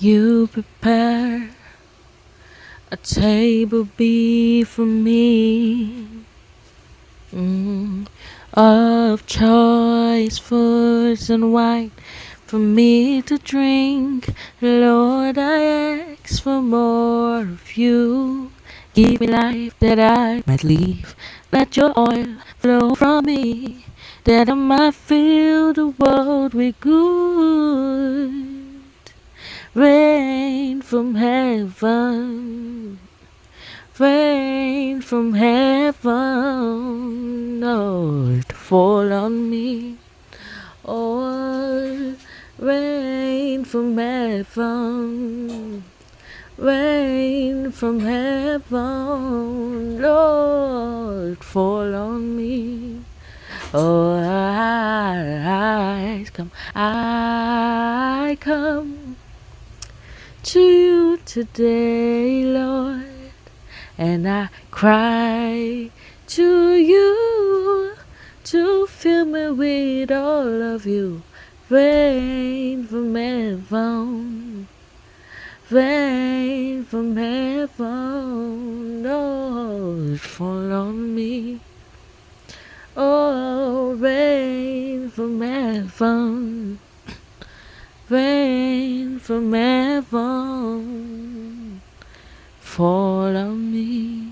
You prepare a table before me, of choice foods and wine for me to drink. Lord, I ask for more of you. Give me life that I might live. Let your oil flow from me, that I might fill the world with good. Rain from heaven, rain from heaven, Lord, fall on me. Oh, rain from heaven, rain from heaven, Lord, fall on me. Oh, I come to you today, Lord, and I cry to you to fill me with all of you. Rain from heaven, rain from heaven, Lord, fall on me. Oh, rain from heaven, rain from heaven, fall on me.